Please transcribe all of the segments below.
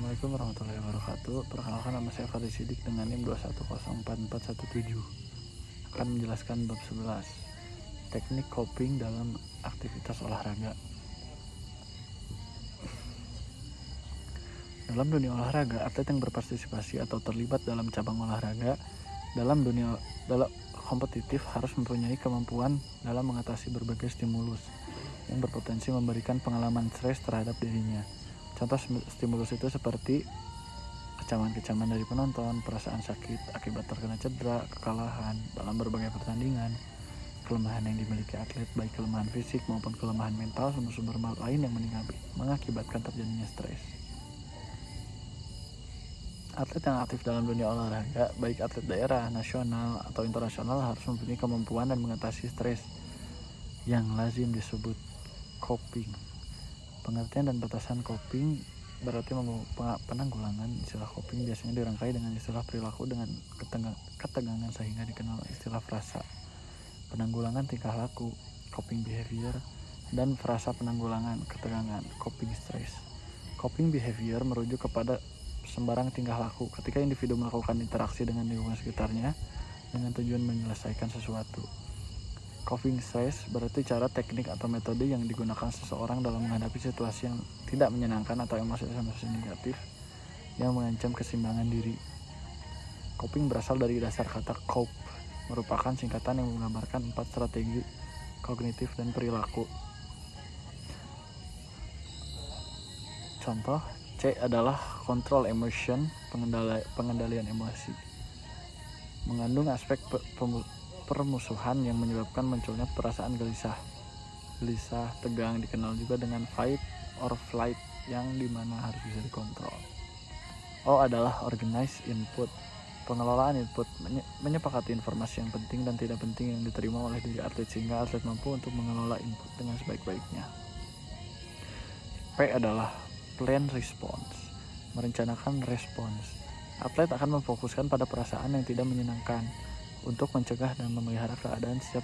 Assalamualaikum warahmatullahi wabarakatuh. Perkenalkan, nama saya Fadli Sidik dengan NIM 2104417. Akan menjelaskan bab 11, teknik coping dalam aktivitas olahraga. Dalam dunia olahraga, atlet yang berpartisipasi atau terlibat dalam cabang olahraga dalam kompetitif harus mempunyai kemampuan dalam mengatasi berbagai stimulus yang berpotensi memberikan pengalaman stres terhadap dirinya. Contoh stimulus itu seperti kecaman-kecaman dari penonton, perasaan sakit akibat terkena cedera, kekalahan dalam berbagai pertandingan, kelemahan yang dimiliki atlet, baik kelemahan fisik maupun kelemahan mental, sumber-sumber lain yang mengakibatkan terjadinya stres. Atlet yang aktif dalam dunia olahraga, baik atlet daerah, nasional, atau internasional, harus mempunyai kemampuan dan mengatasi stres yang lazim disebut coping. Pengertian dan batasan coping berarti penanggulangan. Istilah coping biasanya dirangkai dengan istilah perilaku dengan ketegangan sehingga dikenal istilah frasa. Penanggulangan tingkah laku, coping behavior, dan frasa penanggulangan ketegangan, coping stress. Coping behavior merujuk kepada sembarang tingkah laku ketika individu melakukan interaksi dengan lingkungan sekitarnya dengan tujuan menyelesaikan sesuatu. Coping stress berarti cara, teknik, atau metode yang digunakan seseorang dalam menghadapi situasi yang tidak menyenangkan atau emosi-emosi negatif yang mengancam keseimbangan diri. Coping berasal dari dasar kata cope, merupakan singkatan yang menggambarkan 4 strategi kognitif dan perilaku. Contoh, C adalah control emotion, pengendalian emosi. Mengandung aspek permusuhan yang menyebabkan munculnya perasaan gelisah, tegang, dikenal juga dengan fight or flight, yang dimana harus bisa dikontrol. O adalah organize input, pengelolaan input, menyepakati informasi yang penting dan tidak penting yang diterima oleh diri atlet sehingga atlet mampu untuk mengelola input dengan sebaik-baiknya. P adalah plan response, merencanakan respons. Atlet akan memfokuskan pada perasaan yang tidak menyenangkan untuk mencegah dan memelihara keadaan siap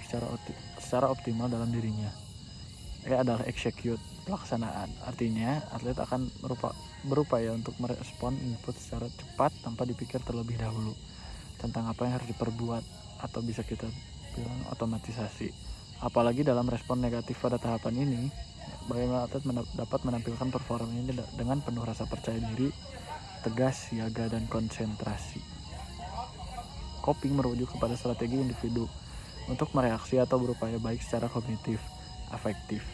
secara optimal dalam dirinya. E adalah execute, pelaksanaan. Artinya, atlet akan berupaya untuk merespon input secara cepat tanpa dipikir terlebih dahulu tentang apa yang harus diperbuat, atau bisa kita bilang otomatisasi. Apalagi dalam respon negatif pada tahapan ini, bagaimana atlet dapat menampilkan performanya dengan penuh rasa percaya diri, tegas, siaga, dan konsentrasi. Coping merujuk kepada strategi individu untuk mereaksi atau berupaya baik secara kognitif, afektif,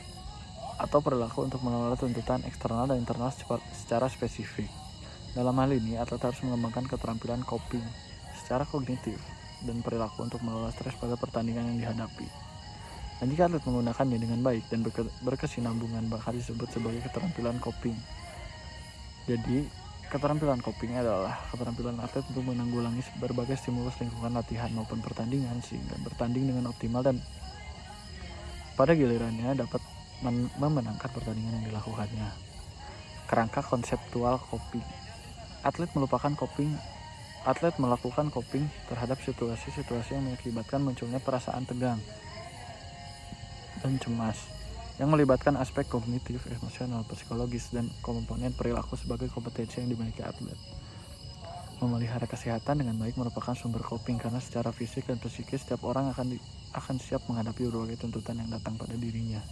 atau perilaku untuk mengelola tuntutan eksternal dan internal secara spesifik. Dalam hal ini, atlet harus mengembangkan keterampilan coping secara kognitif dan perilaku untuk mengelola stres pada pertandingan yang dihadapi. Dan jika atlet menggunakannya dengan baik dan berkesinambungan, bakal disebut sebagai keterampilan coping. Jadi, keterampilan coping adalah keterampilan atlet untuk menanggulangi berbagai stimulus lingkungan latihan maupun pertandingan sehingga bertanding dengan optimal dan pada gilirannya dapat memenangkan pertandingan yang dilakukannya. Kerangka konseptual coping. Atlet melakukan coping terhadap situasi-situasi yang mengakibatkan munculnya perasaan tegang dan cemas, yang melibatkan aspek kognitif, emosional, psikologis, dan komponen perilaku sebagai kompetensi yang dimiliki atlet. Memelihara kesehatan dengan baik merupakan sumber coping karena secara fisik dan psikis setiap orang akan siap menghadapi berbagai tuntutan yang datang pada dirinya.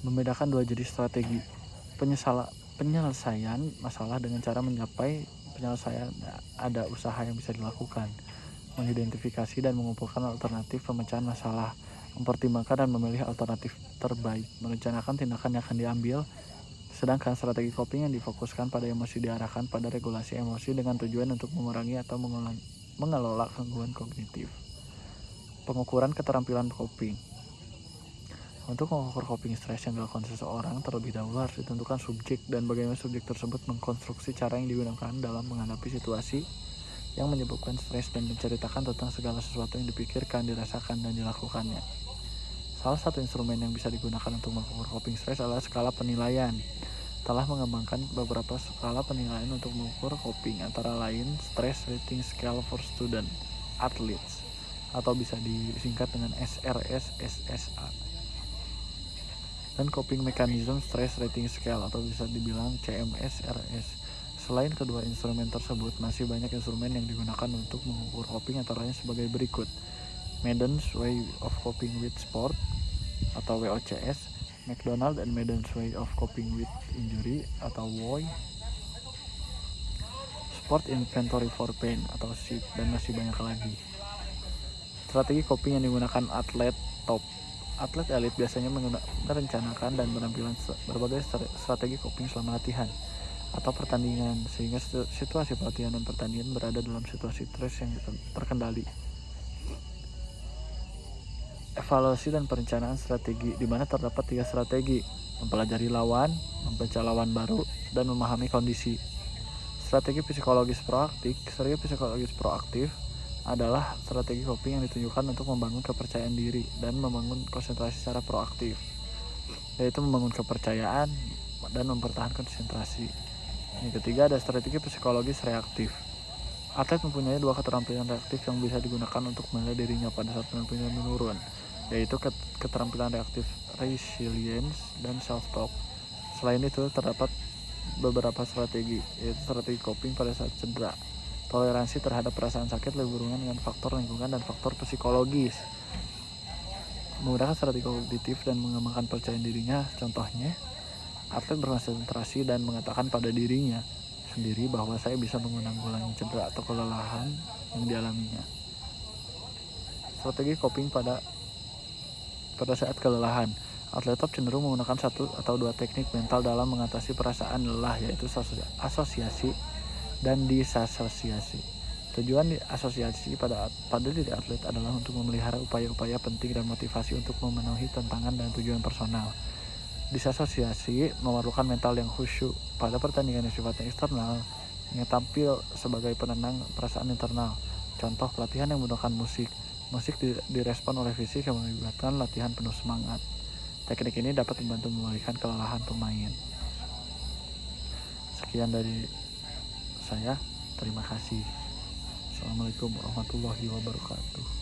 Membedakan dua jenis strategi. Penyelesaian masalah dengan cara mencapai penyelesaian, ada usaha yang bisa dilakukan, mengidentifikasi dan mengumpulkan alternatif pemecahan masalah, mempertimbangkan dan memilih alternatif terbaik, merencanakan tindakan yang akan diambil. Sedangkan strategi coping yang difokuskan pada emosi diarahkan pada regulasi emosi dengan tujuan untuk mengurangi atau mengelola gangguan kognitif. Pengukuran keterampilan coping. Untuk mengukur coping stres yang dilakukan seseorang, terlebih dahulu harus ditentukan subjek dan bagaimana subjek tersebut mengkonstruksi cara yang digunakan dalam menghadapi situasi yang menyebabkan stres dan menceritakan tentang segala sesuatu yang dipikirkan, dirasakan, dan dilakukannya. Salah satu instrumen yang bisa digunakan untuk mengukur coping stres adalah skala penilaian. Telah mengembangkan beberapa skala penilaian untuk mengukur coping, antara lain Stress Rating Scale for Student Athletes, atau bisa disingkat dengan SRS-SSA. dan coping mechanism stress rating scale atau bisa dibilang CMS-RS. Selain kedua instrumen tersebut, masih banyak instrumen yang digunakan untuk mengukur coping, antaranya sebagai berikut: Maddens Way of Coping with Sport atau WOCS, McDonald and Maddens Way of Coping with Injury atau WOI, Sport Inventory for Pain atau SIP, dan masih banyak lagi. Strategi coping yang digunakan atlet top. Atlet elit biasanya merencanakan dan menampilkan berbagai strategi coping selama latihan atau pertandingan, sehingga situasi pelatihan dan pertandingan berada dalam situasi stres yang terkendali. Evaluasi dan perencanaan strategi, di mana terdapat 3 strategi: mempelajari lawan, membaca lawan baru, dan memahami kondisi. Strategi psikologis proaktif adalah strategi coping yang ditujukan untuk membangun kepercayaan diri dan membangun konsentrasi secara proaktif, yaitu membangun kepercayaan dan mempertahankan konsentrasi. Yang ketiga ada strategi psikologis reaktif. Atlet mempunyai 2 keterampilan reaktif yang bisa digunakan untuk menilai dirinya pada saat penampilan menurun, yaitu keterampilan reaktif resilience dan self-talk. Selain itu terdapat beberapa strategi, yaitu strategi coping pada saat cedera. Toleransi terhadap perasaan sakit lebih berhubungan dengan faktor lingkungan dan faktor psikologis. Menggunakan strategi kognitif dan mengembangkan percayaan dirinya, contohnya, atlet berkonsentrasi dan mengatakan pada dirinya sendiri bahwa saya bisa menanggulangi cedera atau kelelahan yang dialaminya. Strategi coping pada saat kelelahan. Atlet top cenderung menggunakan 1 atau 2 teknik mental dalam mengatasi perasaan lelah, yaitu asosiasi dan disasosiasi. Tujuan asosiasi pada diri atlet adalah untuk memelihara upaya-upaya penting dan motivasi untuk memenuhi tantangan dan tujuan personal. Disasosiasi memerlukan mental yang khusyuk pada pertandingan yang sifatnya eksternal, yang tampil sebagai penenang perasaan internal. Contoh pelatihan yang menggunakan musik. Musik direspon oleh fisik yang melibatkan latihan penuh semangat. Teknik ini dapat membantu memulihkan kelelahan pemain. Sekian dari saya, terima kasih. Assalamualaikum warahmatullahi wabarakatuh.